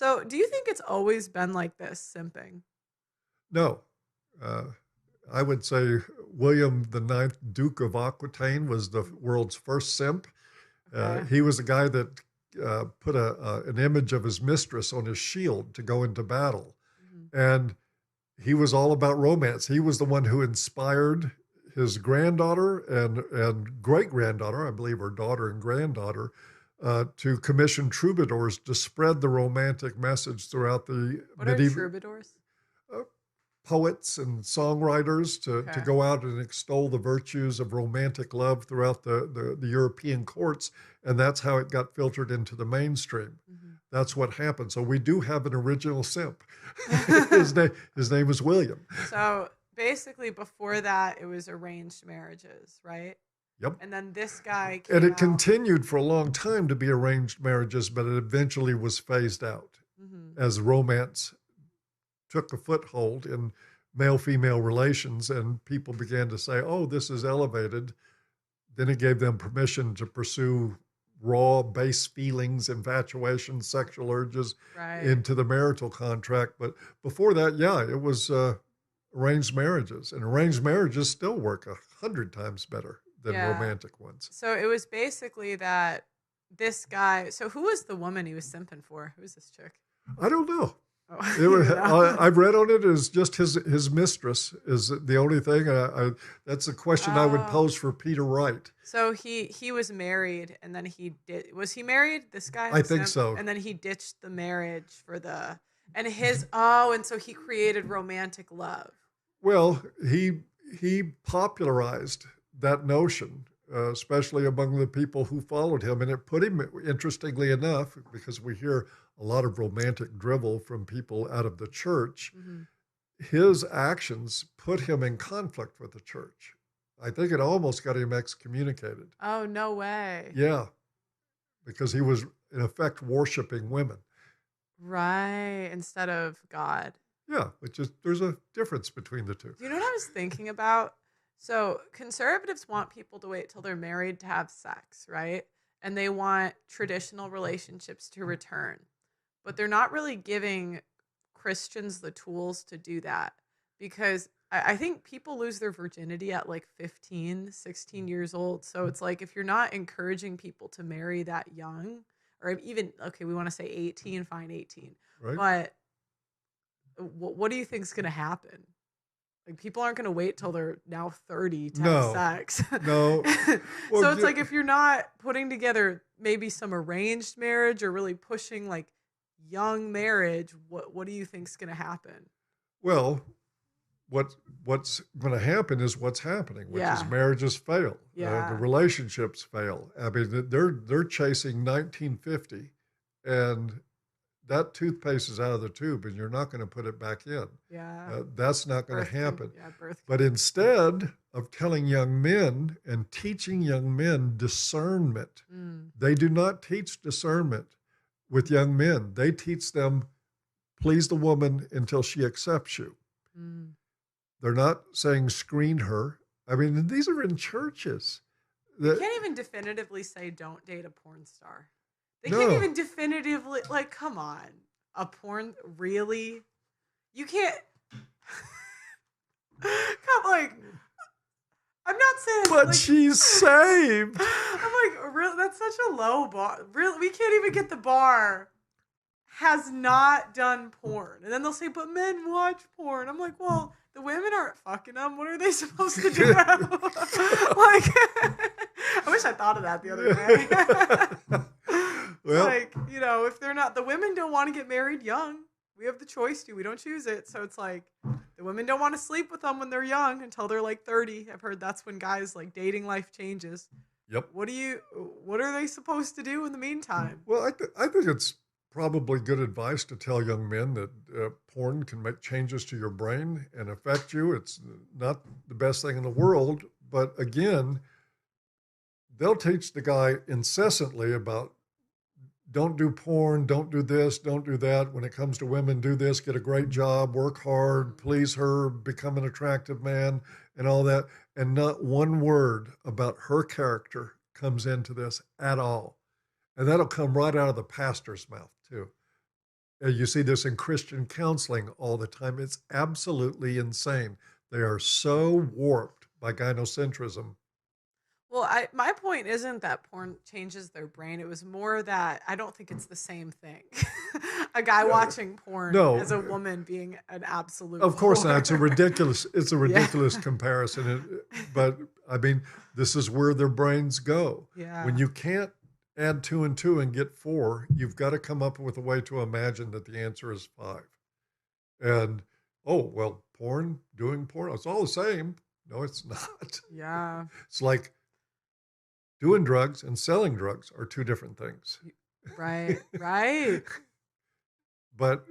So, do you think it's always been like this, simping? No. Uh, I would say William the Ninth, Duke of Aquitaine, was the world's first simp. Okay. He was the guy that put an image of his mistress on his shield to go into battle. Hmm. And he was all about romance. He was the one who inspired his granddaughter and great granddaughter, I believe her daughter and granddaughter, to commission troubadours to spread the romantic message throughout the What are medieval troubadours? uh, poets and songwriters to Okay. go out and extol the virtues of romantic love throughout the European courts. And that's how it got filtered into the mainstream. Hmm. That's what happened. So we do have an original simp. His name is William. So, basically, before that, it was arranged marriages, right? Yep. And then this guy And came it out. continued for a long time to be arranged marriages, but it eventually was phased out Hmm. as romance took a foothold in male female relations and people began to say, oh, this is elevated. Then it gave them permission to pursue raw, base feelings, infatuation, sexual urges Right. into the marital contract. But before that, yeah, it was arranged marriages. And arranged marriages still work 100 times better than Yeah. romantic ones. So, it was basically that this guy. So, who was the woman he was simping for? Who's this chick? I don't know. Oh, It you was, don't know. I've read on it as just his mistress is the only thing. That's a question I would Oh. pose for Peter Wright. So he was married and then was he married, this guy, I the think simp? so. And then he ditched the marriage for and so he created romantic love. Well, he popularized that notion, especially among the people who followed him, and it put him, interestingly enough, because we hear a lot of romantic drivel from people out of the church. Hmm. His actions put him in conflict with the church. I think it almost got him excommunicated. Oh, no way. Yeah, because he was in effect worshiping women. Right, instead of God. Yeah, which is there's a difference between the two. Do you know what I was thinking about? So, conservatives want people to wait till they're married to have sex, right? And they want traditional relationships to return. But they're not really giving Christians the tools to do that because I think people lose their virginity at like 15, 16 years old. So it's like if you're not encouraging people to marry that young, or even, okay, we want to say 18, fine, 18. Right? But what do you think's going to happen? Like people aren't going to wait till they're now 30 to have No, sex. no. Well, So it's like if you're not putting together maybe some arranged marriage or really pushing like young marriage, what do you think's going to happen? well, what what's going to happen is what's happening, which is Yeah. marriages fail, the Yeah. relationships fail. I mean, they're chasing 1950, and that toothpaste is out of the tube, and you're not going to put it back in. Yeah. That's not going to Birth happen. yeah, birth But control. instead of telling young men and teaching young men discernment, Mm. they do not teach discernment with young men. They teach them please the woman until she accepts you. Mm. They're not saying screen her. I mean, these are in churches. They That can't even definitively say don't date a porn star. They can't no, even definitively, like, come on. A porn, really? You can't. Come, like, I'm not saying, but like, she's saved. I'm like, really? That's such a low bar. Really? We can't even get the bar. Has not done porn. And then they'll say, but men watch porn. I'm like, well, the women aren't fucking them. What are they supposed to do? Like, I wish I thought of that the other day. Well, Like, if they're not, the women don't want to get married young. We have the choice to. We don't choose it. So it's like, the women don't want to sleep with them when they're young until they're like 30. I've heard that's when guys, like, dating life changes. yep. What are they supposed to do in the meantime? Well, I think it's probably good advice to tell young men that porn can make changes to your brain and affect you. It's not the best thing in the world, but again, they'll teach the guy incessantly about don't do porn, don't do this, don't do that. When it comes to women, do this, get a great job, work hard, please her, become an attractive man, and all that. And not one word about her character comes into this at all. And that'll come right out of the pastor's mouth, too. You see this in Christian counseling all the time. It's absolutely insane. They are so warped by gynocentrism. Well, my point isn't that porn changes their brain. It was more that I don't think it's the same thing. A guy watching porn as a woman being an absolute. Of course whore. not. It's a ridiculous comparison. But I mean, this is where their brains go. Yeah. When you can't add 2 and 2 and get 4, you've got to come up with a way to imagine that the answer is 5. And doing porn, it's all the same. No, it's not. Yeah. It's like doing drugs and selling drugs are 2 different things. Right. But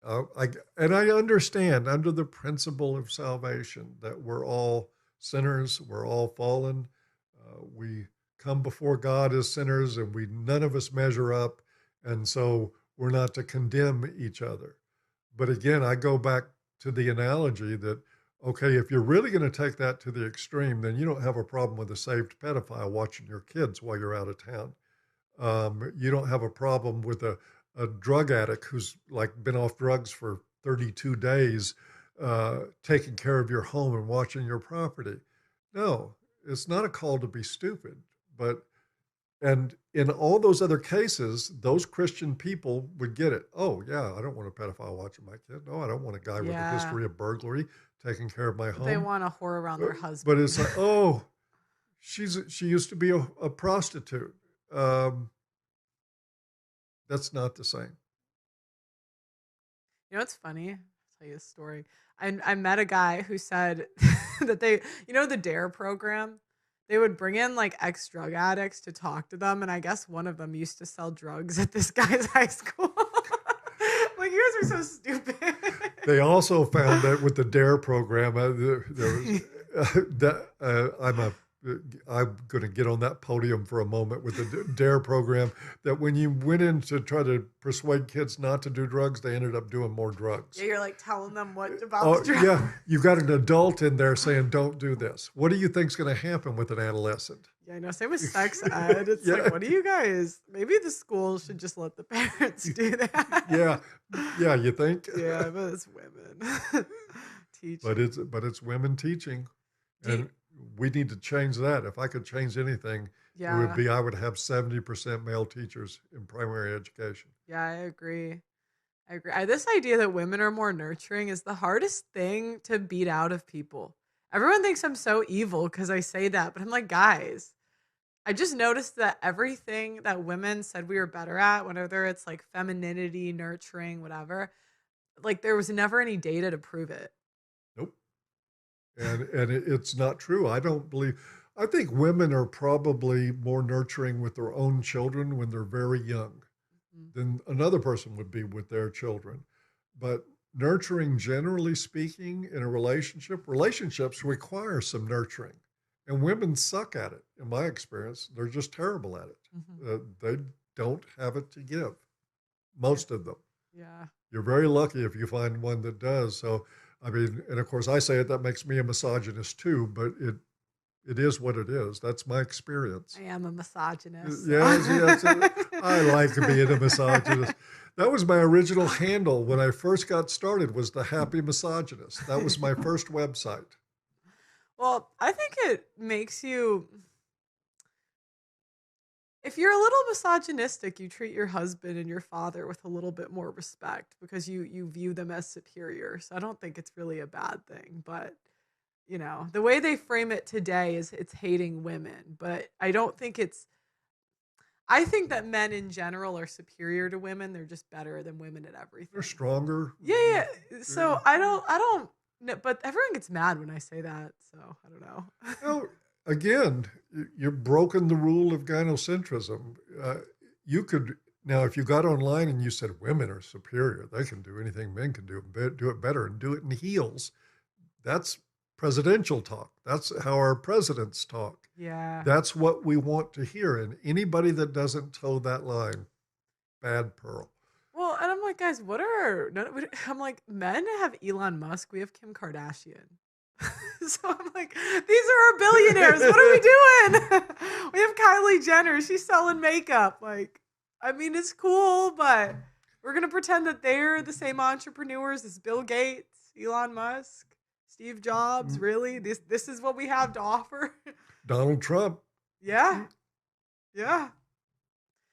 I understand under the principle of salvation that we're all sinners, we're all fallen. We come before God as sinners, and none of us measure up, and so we're not to condemn each other. But again, I go back to the analogy that, okay, if you're really going to take that to the extreme, then you don't have a problem with a saved pedophile watching your kids while you're out of town. You don't have a problem with a drug addict who's like been off drugs for 32 days, taking care of your home and watching your property. No, it's not a call to be stupid. And in all those other cases, those Christian people would get it. Oh, yeah, I don't want a pedophile watching my kid. No, I don't want a guy with a history of burglary taking care of my home. They want a whore around their husband. But it's like, oh, she used to be a prostitute. That's not the same. You know what's funny? I'll tell you a story. I met a guy who said that the DARE program, they would bring in like ex-drug addicts to talk to them. And I guess one of them used to sell drugs at this guy's high school. Like, you guys are so stupid. They also found that with the DARE program, I'm going to get on that podium for a moment with the DARE program, that when you went in to try to persuade kids not to do drugs, they ended up doing more drugs. Yeah, you're like telling them what about drugs. Yeah, you got an adult in there saying, don't do this. What do you think's going to happen with an adolescent? Yeah, I know. Same with sex ed. It's like, what do you guys? Maybe the school should just let the parents do that. Yeah, you think? Yeah, but it's women teaching. But it's women teaching, and we need to change that. If I could change anything, it would be I would have 70% male teachers in primary education. Yeah, I agree. This idea that women are more nurturing is the hardest thing to beat out of people. Everyone thinks I'm so evil because I say that, but I'm like, guys, I just noticed that everything that women said we were better at, whether it's like femininity, nurturing, whatever, like there was never any data to prove it. Nope. And it's not true. I think women are probably more nurturing with their own children when they're very young than another person would be with their children. But nurturing, generally speaking, in a relationships require some nurturing. And women suck at it, in my experience. They're just terrible at it. They don't have it to give, most of them. Yeah. You're very lucky if you find one that does. So, I mean, and of course I say it, that makes me a misogynist too, but it is what it is. That's my experience. I am a misogynist. Yes, I like being a misogynist. That was my original handle when I first got started, was the Happy Misogynist. That was my first website. Well, I think it makes you, if you're a little misogynistic, you treat your husband and your father with a little bit more respect because you view them as superior. So I don't think it's really a bad thing. But, you know, the way they frame it today is it's hating women. But I don't think I think that men in general are superior to women. They're just better than women at everything. They're stronger. Yeah. So I don't. No, but everyone gets mad when I say that, so I don't know. Well, again, you've broken the rule of gynocentrism. You could, now if you got online and you said women are superior, they can do anything men can do it better and do it in heels, that's presidential talk. That's how our presidents talk. Yeah. That's what we want to hear. And anybody that doesn't toe that line, bad pearl. Well, and I'm like, guys, I'm like, men have Elon Musk. We have Kim Kardashian. So I'm like, these are our billionaires. What are we doing? We have Kylie Jenner. She's selling makeup. Like, I mean, it's cool, but We're going to pretend that they're the same entrepreneurs as Bill Gates, Elon Musk, Steve Jobs. Really? This is what we have to offer? Donald Trump. Yeah. Yeah.